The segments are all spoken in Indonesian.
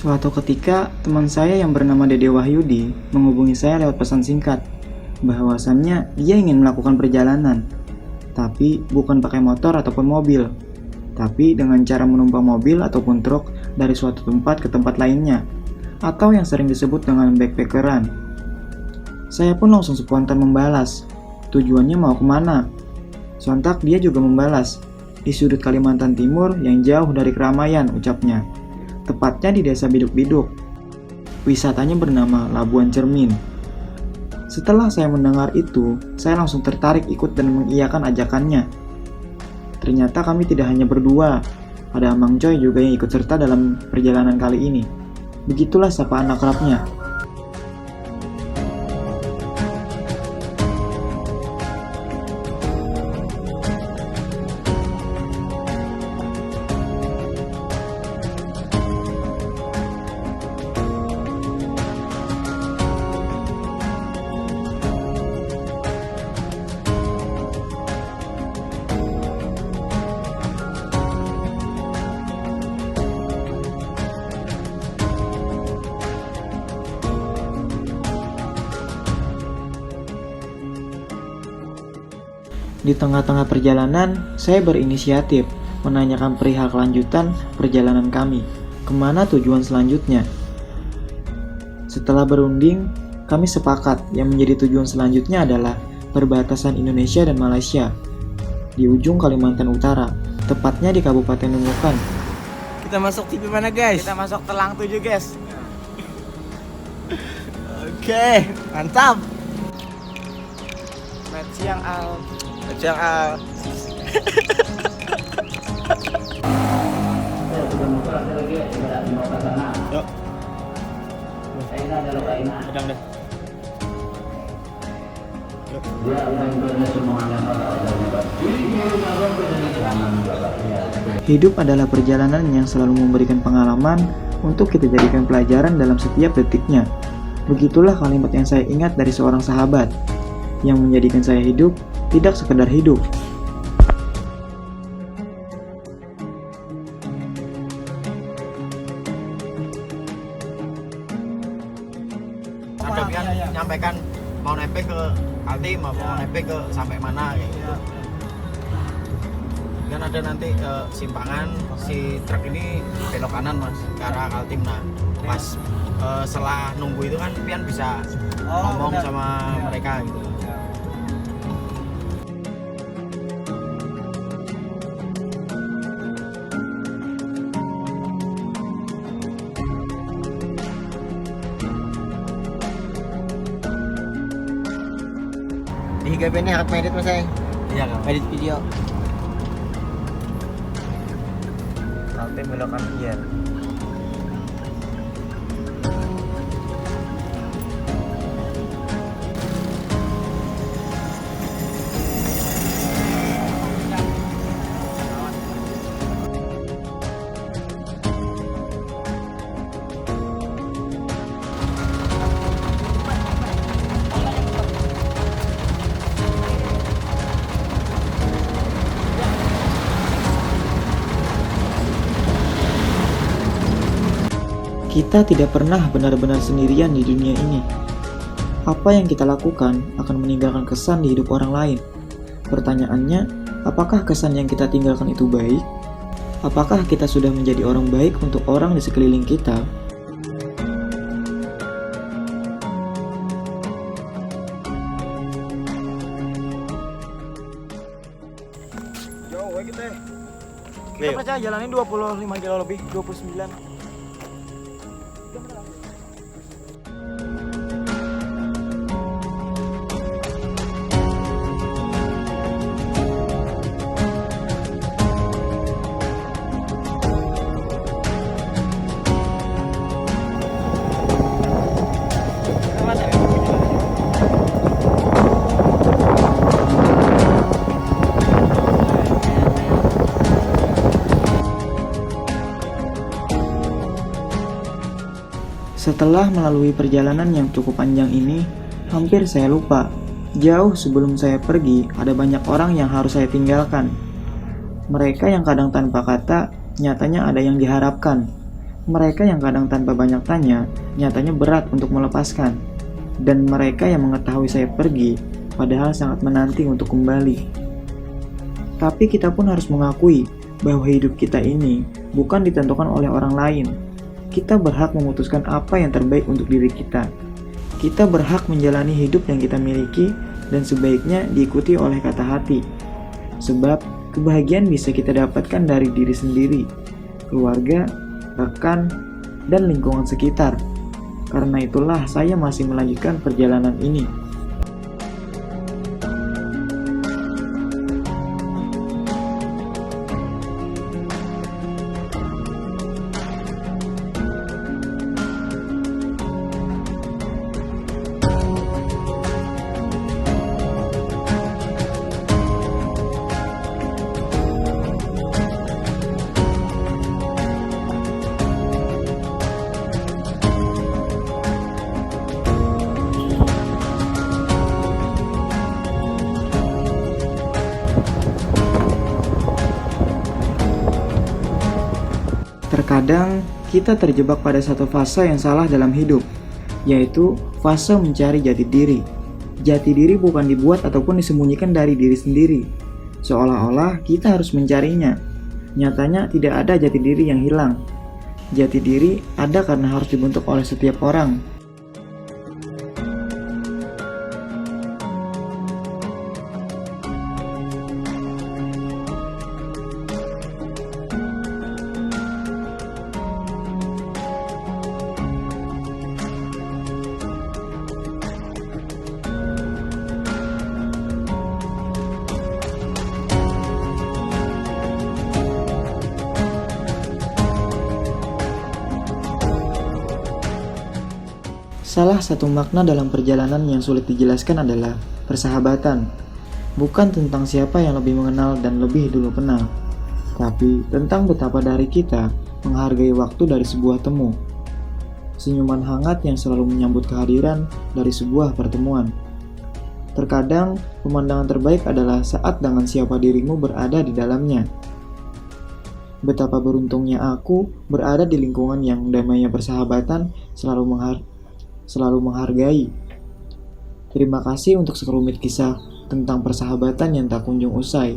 Suatu ketika, teman saya yang bernama Dede Wahyudi menghubungi saya lewat pesan singkat, bahwasannya dia ingin melakukan perjalanan, tapi bukan pakai motor ataupun mobil, tapi dengan cara menumpang mobil ataupun truk dari suatu tempat ke tempat lainnya, atau yang sering disebut dengan backpackeran. Saya pun langsung spontan membalas, tujuannya mau kemana? Sontak dia juga membalas, di sudut Kalimantan Timur yang jauh dari keramaian, ucapnya. Tepatnya di desa Biduk-Biduk. Wisatanya bernama Labuan Cermin. Setelah saya mendengar itu, saya langsung tertarik ikut dan mengiyakan ajakannya. Ternyata kami tidak hanya berdua, ada Mang Coy juga yang ikut serta dalam perjalanan kali ini. Begitulah sapaan akrabnya. Di tengah-tengah perjalanan, saya berinisiatif menanyakan perihal kelanjutan perjalanan kami, kemana tujuan selanjutnya. Setelah berunding, kami sepakat yang menjadi tujuan selanjutnya adalah perbatasan Indonesia dan Malaysia, di ujung Kalimantan Utara, tepatnya di Kabupaten Nunukan. Kita masuk TV mana guys? Kita masuk Telang 7 guys. Oke, mantap. Siang Al. Ajang Al. Yuk. Pedang deh. Yuk. Hidup adalah perjalanan yang selalu memberikan pengalaman untuk kita jadikan pelajaran dalam setiap detiknya. Begitulah kalimat yang saya ingat dari seorang sahabat yang menjadikan saya hidup, tidak sekedar hidup. Ada kan nyampaikan mau nepek ke Kaltim, mau nepek ke sampai mana kayak gitu. Kan ada nanti simpangan si truk ini belok kanan mas ke arah Kaltim. Nah pas setelah nunggu itu kan pian bisa ngomong sama mereka gitu. Di Higa ini harap edit mas saya. Iya kan? Edit video. Kaltim belok kanan ya. Kita tidak pernah benar-benar sendirian di dunia ini. Apa yang kita lakukan akan meninggalkan kesan di hidup orang lain. Pertanyaannya, apakah kesan yang kita tinggalkan itu baik? Apakah kita sudah menjadi orang baik untuk orang di sekeliling kita? Jauh kita. Kita percaya jalanin 25 kilo lebih, 29. Setelah melalui perjalanan yang cukup panjang ini, hampir saya lupa. Jauh sebelum saya pergi, ada banyak orang yang harus saya tinggalkan. Mereka yang kadang tanpa kata, nyatanya ada yang diharapkan. Mereka yang kadang tanpa banyak tanya, nyatanya berat untuk melepaskan. Dan mereka yang mengetahui saya pergi, padahal sangat menanti untuk kembali. Tapi kita pun harus mengakui bahwa hidup kita ini bukan ditentukan oleh orang lain. Kita berhak memutuskan apa yang terbaik untuk diri kita. Kita berhak menjalani hidup yang kita miliki dan sebaiknya diikuti oleh kata hati. Sebab kebahagiaan bisa kita dapatkan dari diri sendiri, keluarga, rekan, dan lingkungan sekitar. Karena itulah saya masih melanjutkan perjalanan ini. Terkadang kita terjebak pada satu fase yang salah dalam hidup, yaitu fase mencari jati diri. Jati diri bukan dibuat ataupun disembunyikan dari diri sendiri, seolah-olah kita harus mencarinya. Nyatanya tidak ada jati diri yang hilang. Jati diri ada karena harus dibentuk oleh setiap orang. Salah satu makna dalam perjalanan yang sulit dijelaskan adalah persahabatan. Bukan tentang siapa yang lebih mengenal dan lebih dulu kenal, tapi tentang betapa dari kita menghargai waktu dari sebuah temu. Senyuman hangat yang selalu menyambut kehadiran dari sebuah pertemuan. Terkadang, pemandangan terbaik adalah saat dengan siapa dirimu berada di dalamnya. Betapa beruntungnya aku berada di lingkungan yang damainya persahabatan selalu menghargai. Terima kasih untuk sekelumit kisah tentang persahabatan yang tak kunjung usai.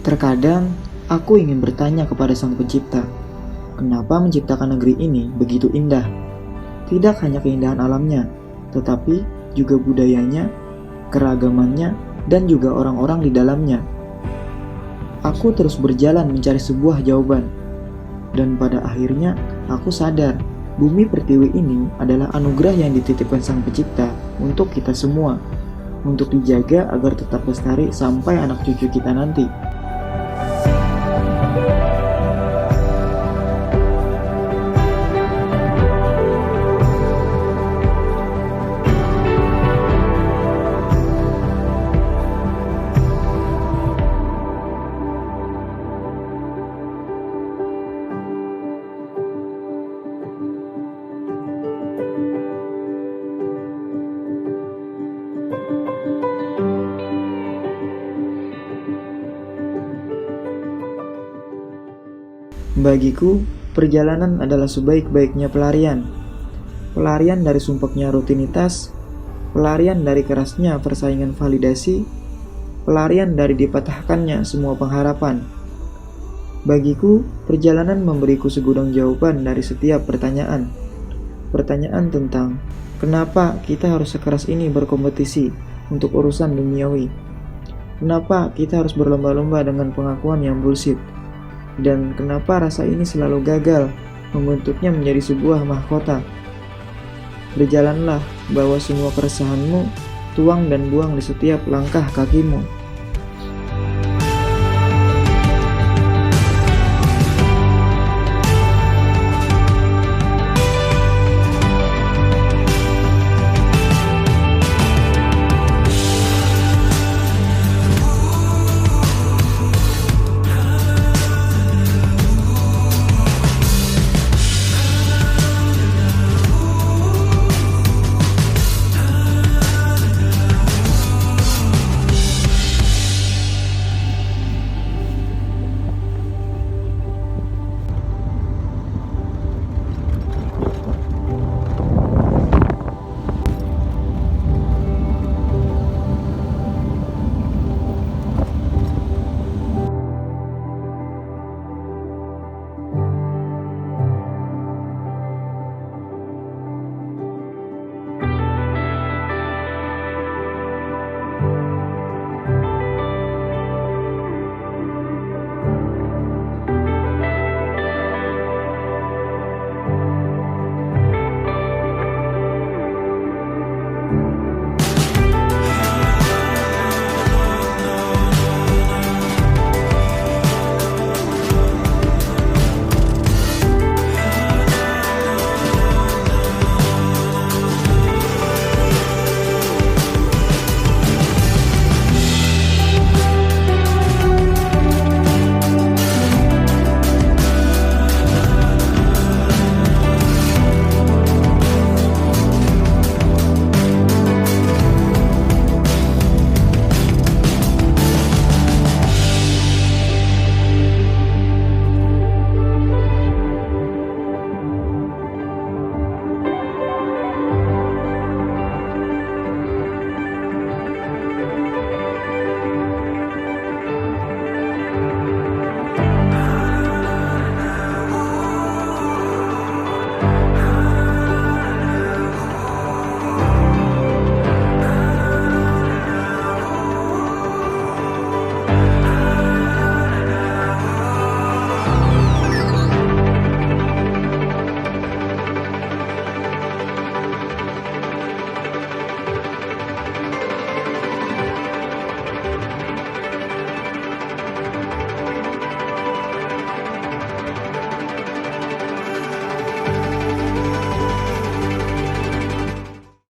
Terkadang, aku ingin bertanya kepada Sang Pencipta, kenapa menciptakan negeri ini begitu indah? Tidak hanya keindahan alamnya, tetapi juga budayanya, keragamannya, dan juga orang-orang di dalamnya. Aku terus berjalan mencari sebuah jawaban, dan pada akhirnya aku sadar, bumi pertiwi ini adalah anugerah yang dititipkan Sang Pencipta untuk kita semua, untuk dijaga agar tetap lestari sampai anak cucu kita nanti. Bagiku, perjalanan adalah sebaik-baiknya pelarian. Pelarian dari sumpeknya rutinitas, pelarian dari kerasnya persaingan validasi, pelarian dari dipatahkannya semua pengharapan. Bagiku, perjalanan memberiku segudang jawaban dari setiap pertanyaan. Pertanyaan tentang, kenapa kita harus sekeras ini berkompetisi untuk urusan duniawi? Kenapa kita harus berlomba-lomba dengan pengakuan yang bullshit? Dan kenapa rasa ini selalu gagal membentuknya menjadi sebuah mahkota? Berjalanlah, bawa semua keresahanmu, tuang dan buang di setiap langkah kakimu.